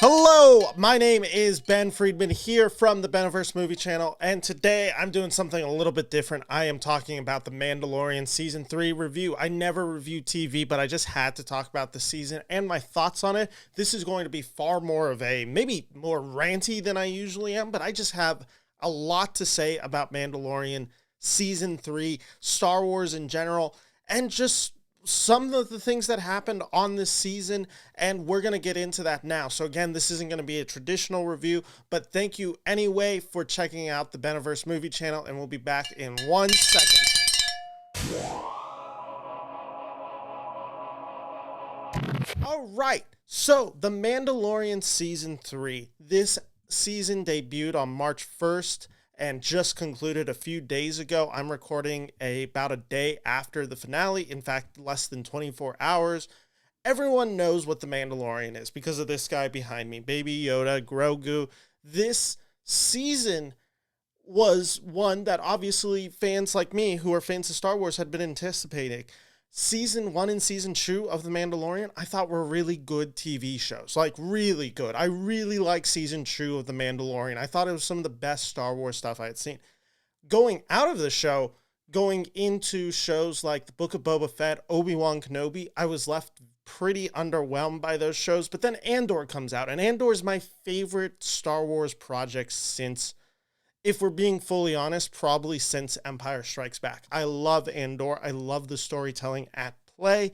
Hello, my name is Ben Friedman here from the Beniverse Movie Channel, and today I'm doing something a little bit different. I am talking about the Mandalorian Season 3 review. I never review TV, but I just had to talk about the season and my thoughts on it. This is going to be far more of a, maybe more ranty than I usually am, but I just have a lot to say about Mandalorian Season 3, Star Wars in general, and just some of the things that happened on this season, and we're going to get into that now. So again, this isn't going to be a traditional review, but thank you anyway for checking out the Beniverse Movie Channel, and we'll be back in 1 second. All right, so The Mandalorian Season 3. This season debuted on March 1st and just concluded a few days ago. I'm recording about a day after the finale, in fact, less than 24 hours. Everyone knows what The Mandalorian is because of this guy behind me, Baby Yoda, Grogu. This season was one that obviously fans like me, who are fans of Star Wars, had been anticipating. Season 1 and Season 2 of The Mandalorian, I thought were really good TV shows. Like, really good. I really like Season 2 of The Mandalorian. I thought it was some of the best Star Wars stuff I had seen. Going out of the show, going into shows like The Book of Boba Fett, Obi-Wan Kenobi, I was left pretty underwhelmed by those shows. But then Andor comes out, and Andor is my favorite Star Wars project since, if we're being fully honest, probably since Empire Strikes Back. I love Andor. I love the storytelling at play.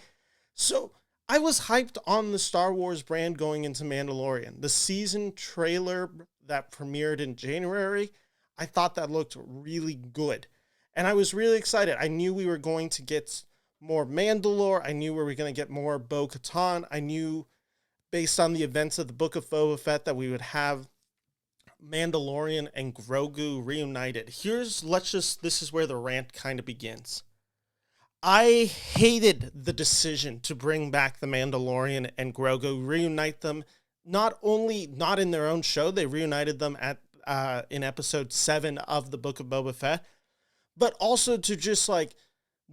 So I was hyped on the Star Wars brand going into Mandalorian. The season trailer that premiered in January, I thought that looked really good. And I was really excited. I knew we were going to get more Mandalore. I knew we were going to get more Bo-Katan. I knew, based on the events of the Book of Boba Fett, that we would have Mandalorian and Grogu reunited. This is where the rant kind of begins. I hated the decision to bring back the Mandalorian and Grogu, reunite them, not in their own show, they reunited them in episode 7 of the Book of Boba Fett, but also to just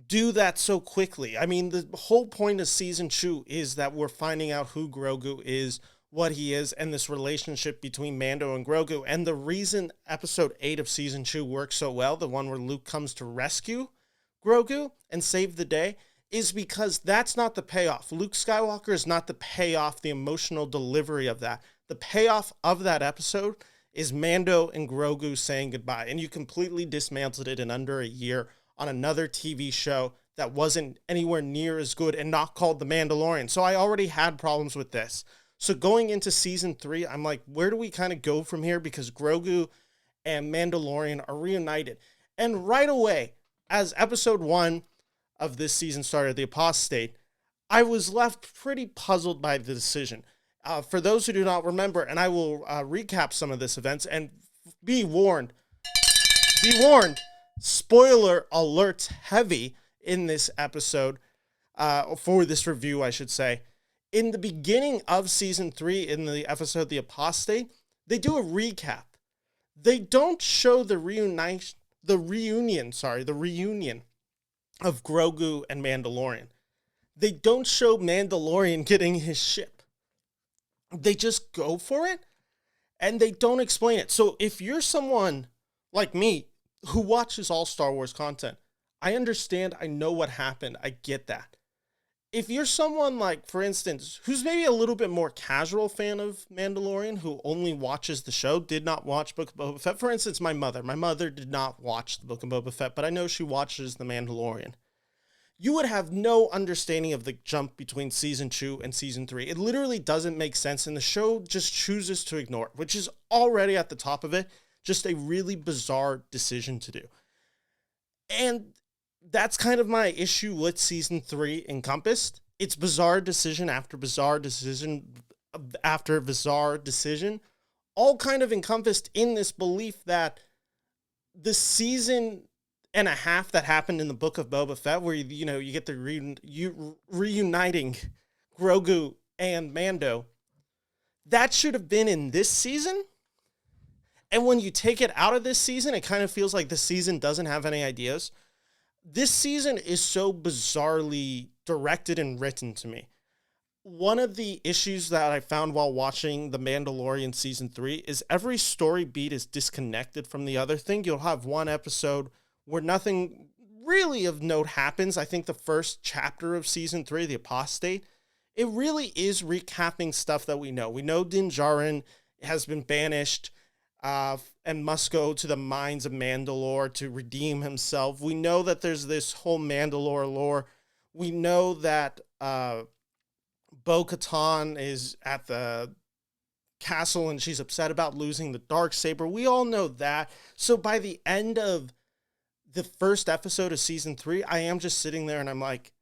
do that so quickly. I mean, the whole point of season 2 is that we're finding out who Grogu is, what he is, and this relationship between Mando and Grogu. And the reason episode 8 of season 2 works so well, the one where Luke comes to rescue Grogu and save the day, is because that's not the payoff. Luke Skywalker is not the payoff, the emotional delivery of that. The payoff of that episode is Mando and Grogu saying goodbye. And you completely dismantled it in under a year on another TV show that wasn't anywhere near as good and not called The Mandalorian. So I already had problems with this. So going into season 3, I'm like, where do we kind of go from here? Because Grogu and Mandalorian are reunited. And right away, as episode 1 of this season started, The Apostate, I was left pretty puzzled by the decision. For those who do not remember, and I will recap some of this events, and be warned, spoiler alert heavy in this episode, for this review, I should say. In the beginning of season 3, in the episode The Apostate, they do a recap. They don't show the reunion of Grogu and Mandalorian. They don't show Mandalorian getting his ship. They just go for it, and they don't explain it. So if you're someone like me who watches all Star Wars content, I understand, I know what happened, I get that. If you're someone like, for instance, who's maybe a little bit more casual fan of Mandalorian, who only watches the show, did not watch Book of Boba Fett. For instance, my mother did not watch the Book of Boba Fett, but I know she watches The Mandalorian. You would have no understanding of the jump between season 2 and season 3. It literally doesn't make sense, and the show just chooses to ignore it, which is already at the top of it, just a really bizarre decision to do. And that's kind of my issue with season 3 encompassed. It's bizarre decision after bizarre decision after bizarre decision, all kind of encompassed in this belief that the season and a half that happened in the Book of Boba Fett, where you get the reuniting Grogu and Mando, that should have been in this season. And when you take it out of this season, it kind of feels like the season doesn't have any ideas. This season is so bizarrely directed and written to me. One of the issues that I found while watching The Mandalorian season 3 is every story beat is disconnected from the other thing. You'll have one episode where nothing really of note happens. I think the first chapter of season 3, The Apostate, it really is recapping stuff that we know. We know Din Djarin has been banished and must go to the mines of Mandalore to redeem himself. We know that there's this whole Mandalore lore. We know that Bo-Katan is at the castle and she's upset about losing the Darksaber. We all know that. So by the end of the first episode of season 3, I am just sitting there and I'm like,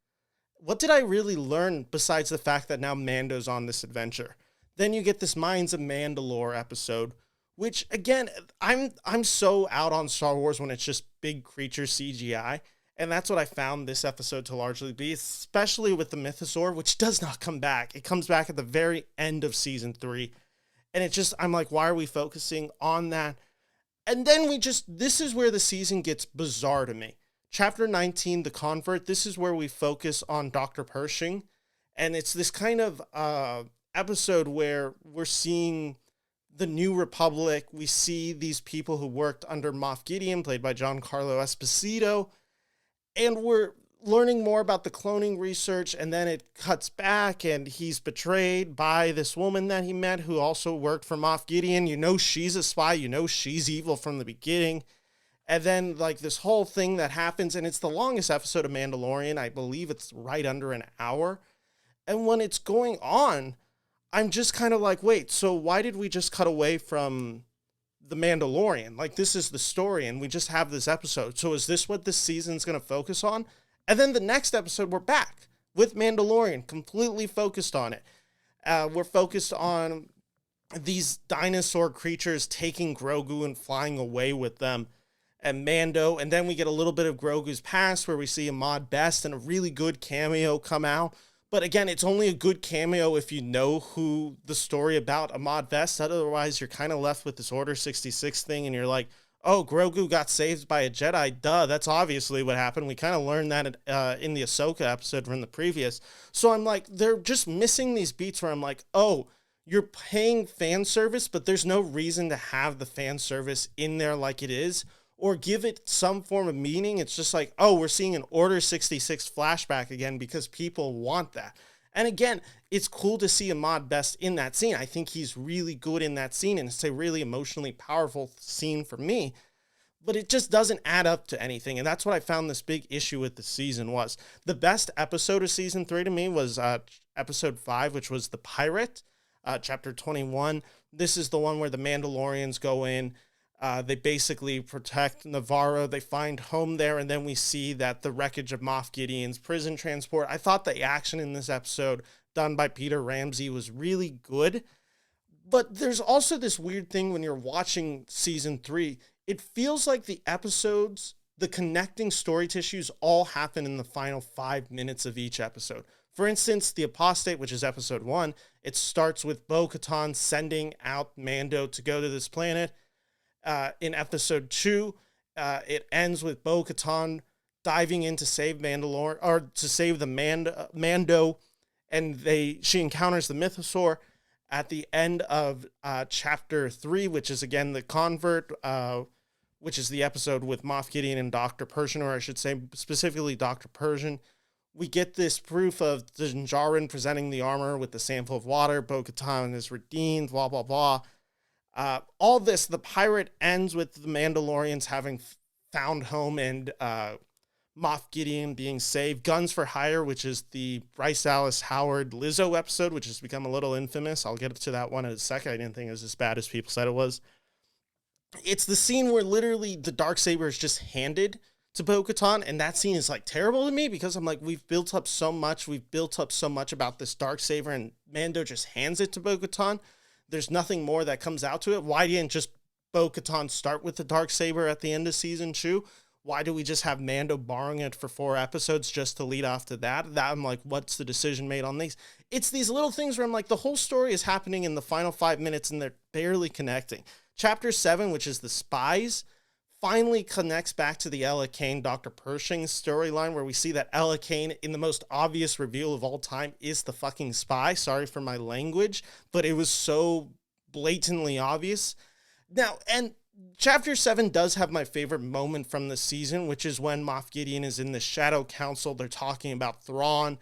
what did I really learn besides the fact that now Mando's on this adventure? Then you get this Mines of Mandalore episode, which again, I'm so out on Star Wars when it's just big creature CGI. And that's what I found this episode to largely be, especially with the Mythosaur, which does not come back. It comes back at the very end of season 3. And it just, I'm like, why are we focusing on that? And then this is where the season gets bizarre to me. Chapter 19, The Convert, this is where we focus on Dr. Pershing. And it's this kind of episode where we're seeing the New Republic. We see these people who worked under Moff Gideon, played by Giancarlo Esposito. And we're learning more about the cloning research, and then it cuts back, and he's betrayed by this woman that he met who also worked for Moff Gideon. You know she's a spy. You know she's evil from the beginning. And then, like, this whole thing that happens, and it's the longest episode of Mandalorian. I believe it's right under an hour. And when it's going on, I'm just kind of like, wait, so why did we just cut away from The Mandalorian? Like, this is the story, and we just have this episode. So is this what this season's going to focus on? And then the next episode, we're back with Mandalorian, completely focused on it. We're focused on these dinosaur creatures taking Grogu and flying away with them, and Mando. And then we get a little bit of Grogu's past where we see Ahmad Best and a really good cameo come out. But again, it's only a good cameo if you know who the story about Ahmad Best. Otherwise, you're kind of left with this Order 66 thing, and you're like, oh, Grogu got saved by a Jedi. Duh, that's obviously what happened. We kind of learned that in the Ahsoka episode from the previous. So I'm like, they're just missing these beats where I'm like, oh, you're paying fan service, but there's no reason to have the fan service in there like it is, or give it some form of meaning. It's just like, oh, we're seeing an Order 66 flashback again because people want that. And again, it's cool to see Ahmad Best in that scene. I think he's really good in that scene, and it's a really emotionally powerful scene for me. But it just doesn't add up to anything, and that's what I found this big issue with the season was. The best episode of season 3 to me was episode 5, which was The Pirate, chapter 21. This is the one where the Mandalorians go in. They basically protect Navarro. They find home there, and then we see that the wreckage of Moff Gideon's prison transport. I thought the action in this episode done by Peter Ramsey was really good. But there's also this weird thing when you're watching season 3. It feels like the episodes, the connecting story tissues all happen in the final 5 minutes of each episode. For instance, The Apostate, which is episode 1, it starts with Bo-Katan sending out Mando to go to this planet. In episode 2, it ends with Bo-Katan diving in to save Mandalore, or to save the Mando, and she encounters the Mythosaur at the end of chapter 3, which is again The Convert, which is the episode with Moff Gideon and Dr. Pershing, or I should say specifically Dr. Pershing. We get this proof of Din Djarin presenting the armor with the sample of water. Bo-Katan is redeemed, blah, blah, blah. All this, the pirate ends with the Mandalorians having found home and Moff Gideon being saved. Guns for Hire, which is the Bryce Dallas Howard Lizzo episode, which has become a little infamous. I'll get to that one in a second. I didn't think it was as bad as people said it was. It's the scene where literally the Darksaber is just handed to Bo-Katan, and that scene is like terrible to me because I'm like, we've built up so much about this Darksaber, and Mando just hands it to Bo-Katan. There's nothing more that comes out to it. Why didn't just Bo-Katan start with the Darksaber at the end of season 2? Why do we just have Mando borrowing it for 4 episodes just to lead off to that? I'm like, what's the decision made on these? It's these little things where I'm like, the whole story is happening in the final 5 minutes and they're barely connecting. Chapter 7, which is The Spies, finally connects back to the Ella Kane, Dr. Pershing storyline, where we see that Ella Kane, in the most obvious reveal of all time, is the fucking spy. Sorry for my language, but it was so blatantly obvious. Now, and Chapter 7 does have my favorite moment from the season, which is when Moff Gideon is in the Shadow Council. They're talking about Thrawn.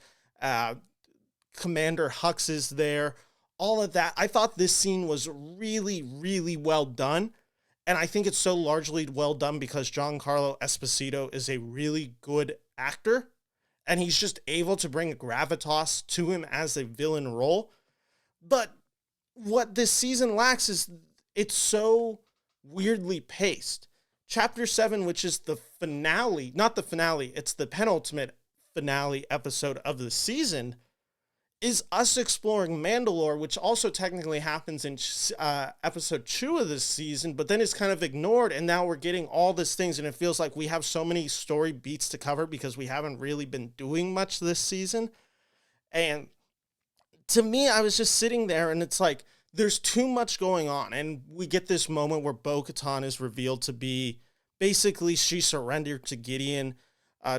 Commander Hux is there. All of that. I thought this scene was really, really well done. And I think it's so largely well done because Giancarlo Esposito is a really good actor. And he's just able to bring a gravitas to him as a villain role. But what this season lacks is it's so weirdly paced. Chapter 7, which is the finale, not the finale, it's the penultimate finale episode of the season, is us exploring Mandalore, which also technically happens in episode 2 of this season, but then it's kind of ignored, and now we're getting all these things, and it feels like we have so many story beats to cover because we haven't really been doing much this season. And to me, I was just sitting there, and it's like, there's too much going on, and we get this moment where Bo-Katan is revealed to be, basically, she surrendered to Gideon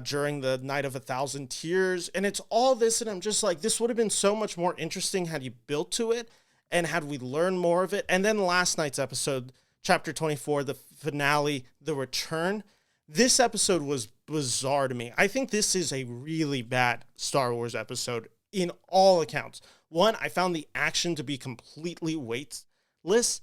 during the Night of 1,000 Tears, and it's all this, and I'm just like, this would have been so much more interesting had you built to it, and had we learned more of it. And then last night's episode, Chapter 24, the finale, The Return, this episode was bizarre to me. I think this is a really bad Star Wars episode in all accounts. One, I found the action to be completely weightless.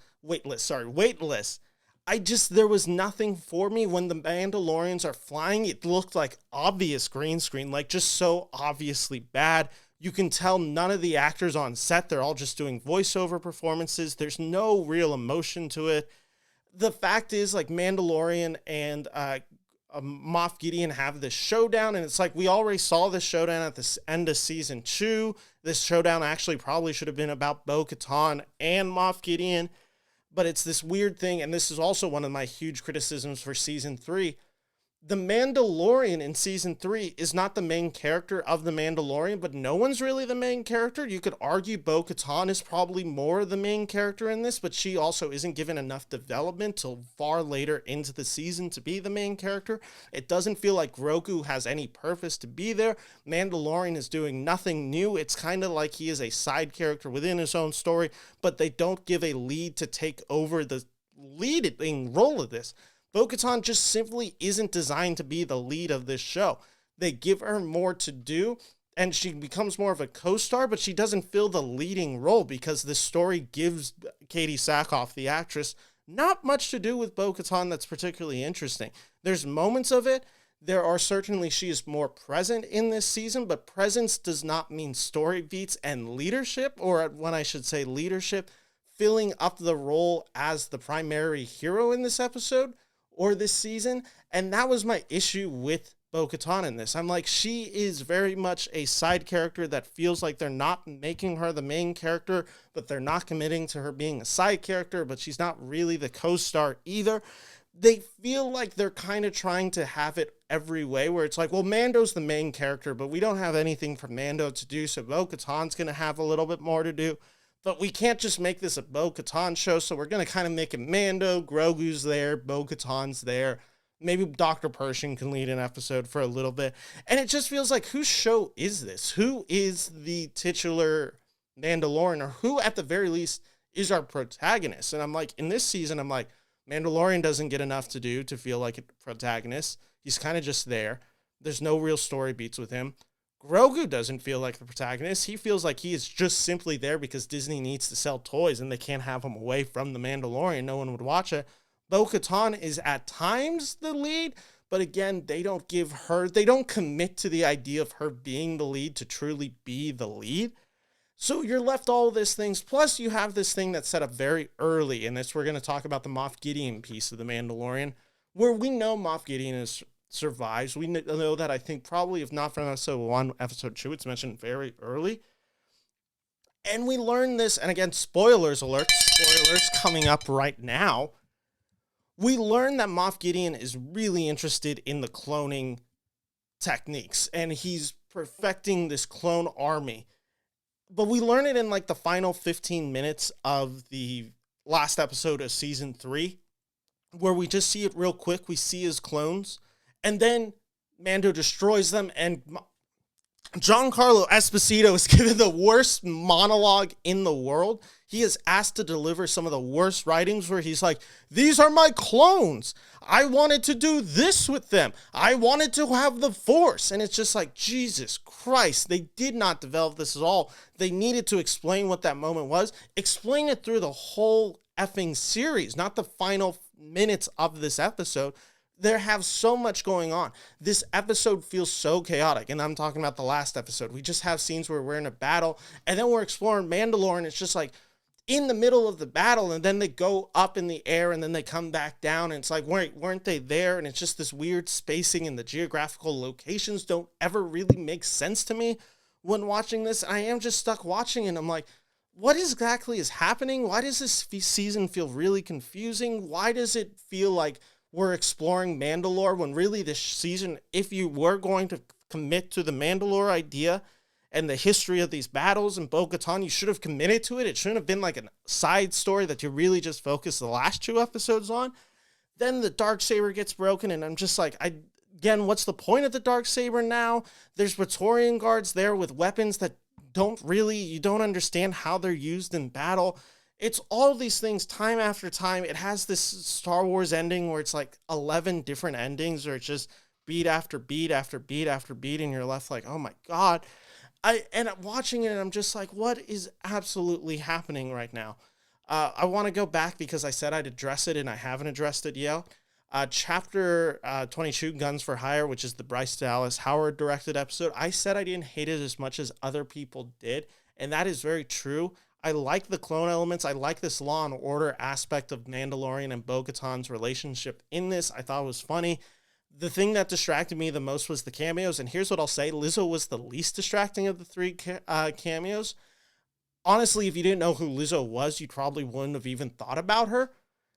There was nothing for me when the Mandalorians are flying. It looked like obvious green screen, like just so obviously bad. You can tell none of the actors on set, they're all just doing voiceover performances. There's no real emotion to it. The fact is, like, Mandalorian and Moff Gideon have this showdown, and it's like, we already saw this showdown at the end of season 2. This showdown actually probably should have been about Bo-Katan and Moff Gideon, but it's this weird thing, and this is also one of my huge criticisms for season 3. The Mandalorian in season 3 is not the main character of The Mandalorian, but no one's really the main character. You could argue Bo-Katan is probably more the main character in this, but she also isn't given enough development till far later into the season to be the main character. It doesn't feel like Grogu has any purpose to be there. Mandalorian is doing nothing new. It's kind of like he is a side character within his own story, but they don't give a lead to take over the leading role of this. Bo-Katan just simply isn't designed to be the lead of this show. They give her more to do, and she becomes more of a co-star, but she doesn't fill the leading role because this story gives Katie Sackhoff, the actress, not much to do with Bo-Katan that's particularly interesting. There's moments of it. There are certainly, she is more present in this season, but presence does not mean story beats and leadership, or when I should say leadership, filling up the role as the primary hero in this episode or this season. And that was my issue with Bo-Katan in this. I'm like, she is very much a side character that feels like they're not making her the main character, but they're not committing to her being a side character, but she's not really the co-star either. They feel like they're kind of trying to have it every way, where it's like, well, Mando's the main character, but we don't have anything for Mando to do, so Bo-Katan's going to have a little bit more to do. But we can't just make this a Bo-Katan show, so we're going to kind of make it Mando, Grogu's there, Bo-Katan's there. Maybe Dr. Pershing can lead an episode for a little bit. And it just feels like, whose show is this? Who is the titular Mandalorian, or who, at the very least, is our protagonist? And I'm like, in this season, I'm like, Mandalorian doesn't get enough to do to feel like a protagonist. He's kind of just there. There's no real story beats with him. Grogu doesn't feel like the protagonist. He feels like he is just simply there because Disney needs to sell toys and they can't have him away from The Mandalorian. No one would watch it. Bo-Katan is at times the lead, but again, they don't commit to the idea of her being the lead to truly be the lead. So you're left all of these things. Plus, you have this thing that's set up very early in this. We're going to talk about the Moff Gideon piece of The Mandalorian, where we know Moff Gideon survives. We know that, I think, probably, if not from episode 1, episode 2, it's mentioned very early. And we learn this, and again, spoilers alert, spoilers coming up right now. We learn that Moff Gideon is really interested in the cloning techniques, and he's perfecting this clone army. But we learn it in like the final 15 minutes of the last episode of season 3. where we just see it real quick. We see his clones, and then Mando destroys them, and Giancarlo Esposito is given the worst monologue in the world. He is asked to deliver some of the worst writings where he's like, these are my clones. I wanted to do this with them. I wanted to have the Force. And it's just like, Jesus Christ, they did not develop this at all. They needed to explain what that moment was. Explain it through the whole effing series, not the final minutes of this episode. There have so much going on. This episode feels so chaotic, and I'm talking about the last episode. We just have scenes where we're in a battle, and then we're exploring Mandalore, and it's just like in the middle of the battle, and then they go up in the air, and then they come back down, and it's like, weren't they there? And it's just this weird spacing, and the geographical locations don't ever really make sense to me when watching this. I am just stuck watching, and I'm like, what exactly is happening? Why does this season feel really confusing? Why does it feel like we're exploring Mandalore when really this season, if you were going to commit to the Mandalore idea and the history of these battles and Bo-Katan, you should have committed to it. It shouldn't have been like a side story that you really just focused the last 2 episodes on. Then the Darksaber gets broken, and I'm just like, again, what's the point of the Darksaber now? There's Praetorian guards there with weapons that you don't understand how they're used in battle. It's all these things time after time. It has this Star Wars ending where it's like 11 different endings, or it's just beat after beat after beat after beat, and you're left like, oh my God. I'm watching it, and I'm just like, what is absolutely happening right now? I want to go back because I said I'd address it, and I haven't addressed it yet. Chapter 22, Guns for Hire, which is the Bryce Dallas Howard directed episode. I said I didn't hate it as much as other people did, and that is very true. I like the clone elements. I like this Law and Order aspect of Mandalorian and Bo-Katan's relationship in this. I thought it was funny. The thing that distracted me the most was the cameos, and here's what I'll say. Lizzo was the least distracting of the 3 cameos. Honestly, if you didn't know who Lizzo was, you probably wouldn't have even thought about her.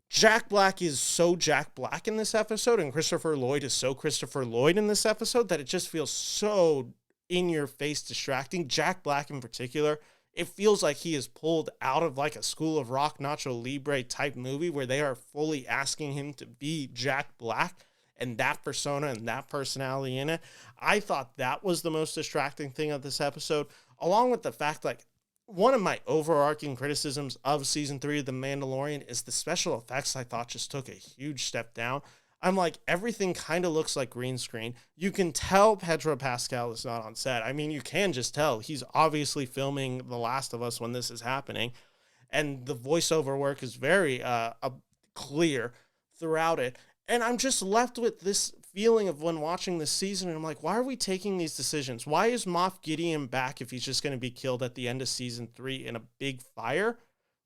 Jack Black is so Jack Black in this episode, and Christopher Lloyd is so Christopher Lloyd in this episode that it just feels so in-your-face distracting. Jack Black in particular, it feels like he is pulled out of like a School of Rock, Nacho Libre type movie where they are fully asking him to be Jack Black and that persona and that personality in it. I thought that was the most distracting thing of this episode, along with the fact, like, one of my overarching criticisms of season 3 of The Mandalorian is the special effects. I thought just took a huge step down. I'm like, everything kind of looks like green screen. You can tell Pedro Pascal is not on set. I mean, you can just tell. He's obviously filming The Last of Us when this is happening. And the voiceover work is very clear throughout it. And I'm just left with this feeling of when watching this season, and I'm like, why are we taking these decisions? Why is Moff Gideon back if he's just going to be killed at the end of season 3 in a big fire?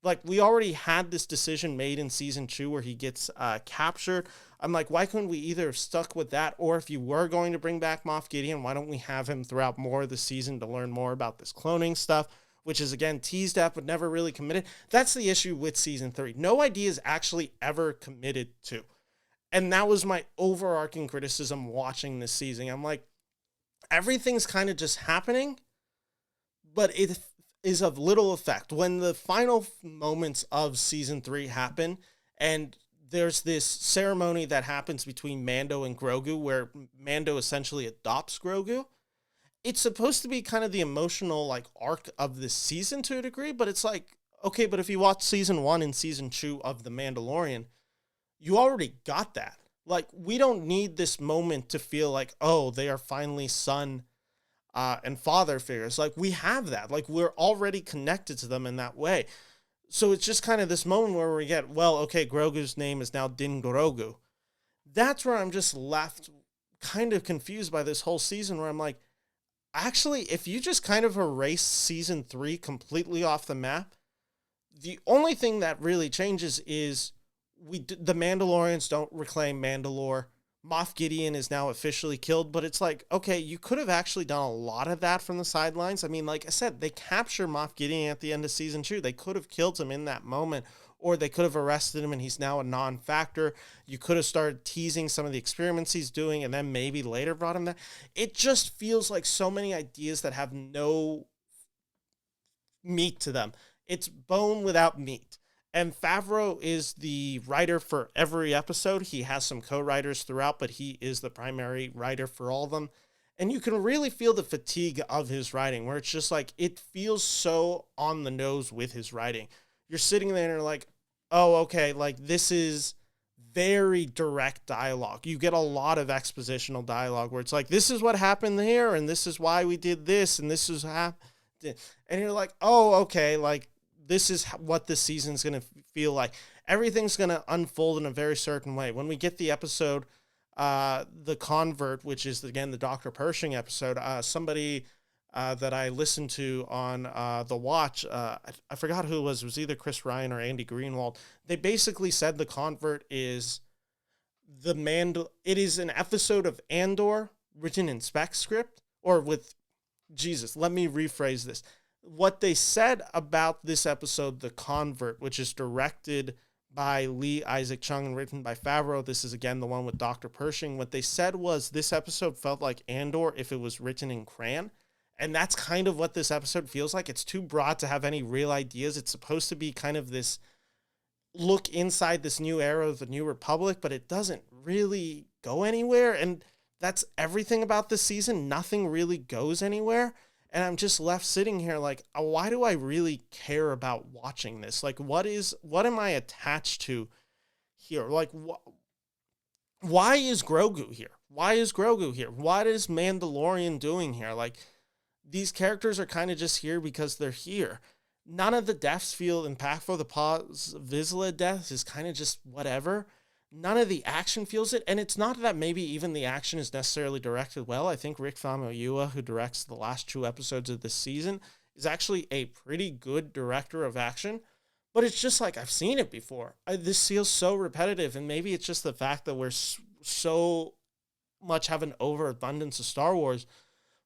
Like, we already had this decision made in season 2 where he gets captured. I'm like, why couldn't we either have stuck with that, or if you were going to bring back Moff Gideon, why don't we have him throughout more of the season to learn more about this cloning stuff, which is, again, teased at but never really committed. That's the issue with season 3. No idea is actually ever committed to. And that was my overarching criticism watching this season. I'm like, everything's kind of just happening, but it is of little effect. When the final moments of season 3 happen, and there's this ceremony that happens between Mando and Grogu, where Mando essentially adopts Grogu, it's supposed to be kind of the emotional like arc of this season to a degree, but it's like, okay, but if you watch season 1 and season 2 of The Mandalorian, you already got that. Like, we don't need this moment to feel like, oh, they are finally son and father figures. Like, we have that. Like, we're already connected to them in that way. So it's just kind of this moment where we get, well, okay, Grogu's name is now Din Grogu. That's where I'm just left kind of confused by this whole season, where I'm like, actually, if you just kind of erase season 3 completely off the map, the only thing that really changes is the Mandalorians don't reclaim Mandalore. Moff Gideon is now officially killed, but it's like, okay, you could have actually done a lot of that from the sidelines. I mean, like I said, they capture Moff Gideon at the end of season 2. They could have killed him in that moment, or they could have arrested him and he's now a non-factor. You could have started teasing some of the experiments he's doing and then maybe later brought him back. It just feels like so many ideas that have no meat to them. It's bone without meat. And Favreau is the writer for every episode. He has some co-writers throughout, but he is the primary writer for all of them. And you can really feel the fatigue of his writing, where it's just like, it feels so on the nose with his writing. You're sitting there and you're like, oh, okay, like this is very direct dialogue. You get a lot of expositional dialogue where it's like, this is what happened here, and this is why we did this, and this is happened. And you're like, oh, okay, like this is what this season's going to feel like. Everything's going to unfold in a very certain way. When we get the episode, The Convert, which is, again, the Dr. Pershing episode, somebody that I listened to on The Watch, I forgot who it was either Chris Ryan or Andy Greenwald. They basically said The Convert is it is an episode of Andor written in spec script, or with, Jesus, let me rephrase this. What they said about this episode, The Convert, which is directed by Lee Isaac Chung and written by Favreau. This is, again, the one with Dr. Pershing. What they said was this episode felt like Andor if it was written in crayon. And that's kind of what this episode feels like. It's too broad to have any real ideas. It's supposed to be kind of this look inside this new era of the New Republic, but it doesn't really go anywhere. And that's everything about this season. Nothing really goes anywhere. And I'm just left sitting here like, why do I really care about watching this? Like, what am I attached to here? Like, why is Grogu here? Why is Grogu here? What is Mandalorian doing here? Like, these characters are kind of just here because they're here. None of the deaths feel impactful. The Paz Vizsla death is kind of just whatever. None of the action feels it. And it's not that maybe even the action is necessarily directed well. I think Rick Famuyiwa, who directs the last 2 episodes of this season, is actually a pretty good director of action. But it's just like, I've seen it before. This feels so repetitive. And maybe it's just the fact that we're so much have an overabundance of Star Wars.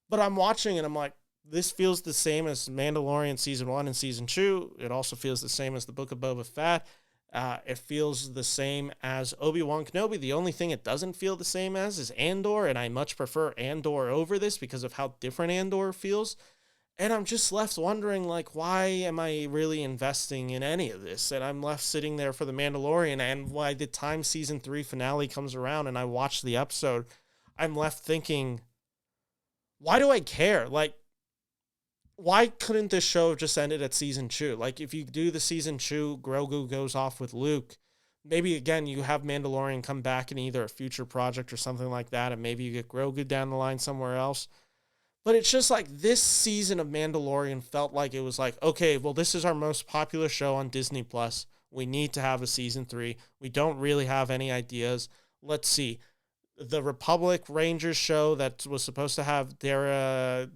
But I'm watching and I'm like, this feels the same as Mandalorian Season 1 and Season 2. It also feels the same as the Book of Boba Fett. It feels the same as Obi-Wan Kenobi. The only thing it doesn't feel the same as is Andor, and I much prefer Andor over this because of how different Andor feels. And I'm just left wondering, like, why am I really investing in any of this? And I'm left sitting there for The Mandalorian, and by the time Season 3 finale comes around and I watch the episode, I'm left thinking, why do I care? Like, why couldn't this show have just ended at Season 2? Like, if you do the Season 2, Grogu goes off with Luke, maybe, again, you have Mandalorian come back in either a future project or something like that, and maybe you get Grogu down the line somewhere else. But it's just like, this season of Mandalorian felt like it was like, okay, well, this is our most popular show on Disney+. We need to have a Season 3. We don't really have any ideas. Let's see. The Republic Rangers show that was supposed to have Cara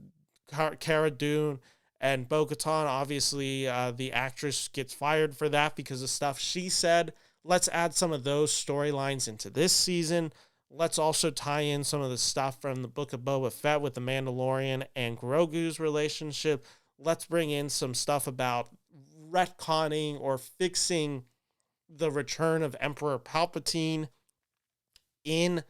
Dune and Bo-Katan, obviously the actress gets fired for that because of stuff she said. Let's add some of those storylines into this season. Let's also tie in some of the stuff from the Book of Boba Fett with the Mandalorian and Grogu's relationship. Let's bring in some stuff about retconning or fixing the return of Emperor Palpatine in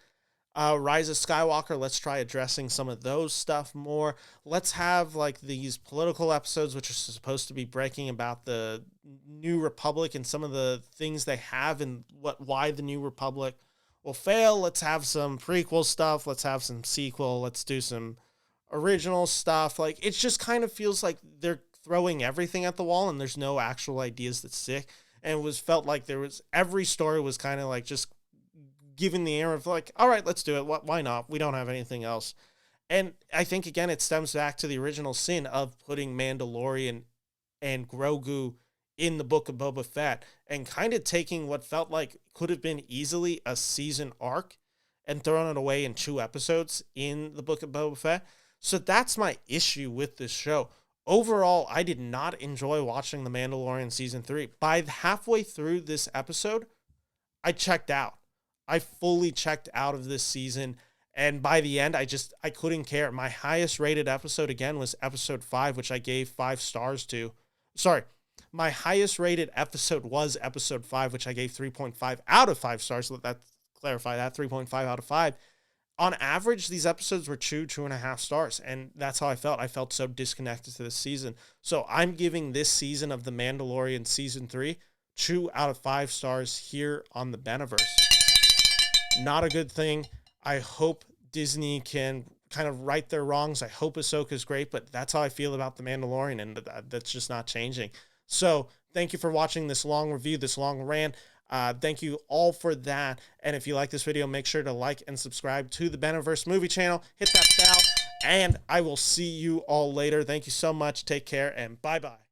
Rise of Skywalker. Let's try addressing some of those stuff more. Let's have like these political episodes, which are supposed to be breaking about the New Republic and some of the things they have and why the New Republic will fail. Let's have some prequel stuff. Let's have some sequel. Let's do some original stuff. Like, it just kind of feels like they're throwing everything at the wall and there's no actual ideas that stick. And it was felt like every story was kind of like just given the air of like, all right, let's do it. Why not? We don't have anything else. And I think, again, it stems back to the original sin of putting Mandalorian and Grogu in the Book of Boba Fett and kind of taking what felt like could have been easily a season arc and throwing it away in 2 episodes in the Book of Boba Fett. So that's my issue with this show. Overall, I did not enjoy watching The Mandalorian Season 3. By halfway through this episode, I checked out. I fully checked out of this season. And by the end, I couldn't care. My highest rated episode, again, was episode 5, which I gave 5 stars to. Sorry. My highest rated episode was episode 5, which I gave 3.5 out of 5 stars. So let's clarify that, 3.5 out of 5. On average, these episodes were 2.5 stars. And that's how I felt. I felt so disconnected to this season. So I'm giving this season of The Mandalorian Season 3 2 out of 5 stars here on the Beneverse. Not a good thing. I hope Disney can kind of right their wrongs. I hope Ahsoka's great, but that's how I feel about The Mandalorian, and that's just not changing. So thank you for watching this long review, this long rant. Thank you all for that. And if you like this video, make sure to like and subscribe to the Beneverse Movie channel. Hit that bell, and I will see you all later. Thank you so much. Take care, and bye-bye.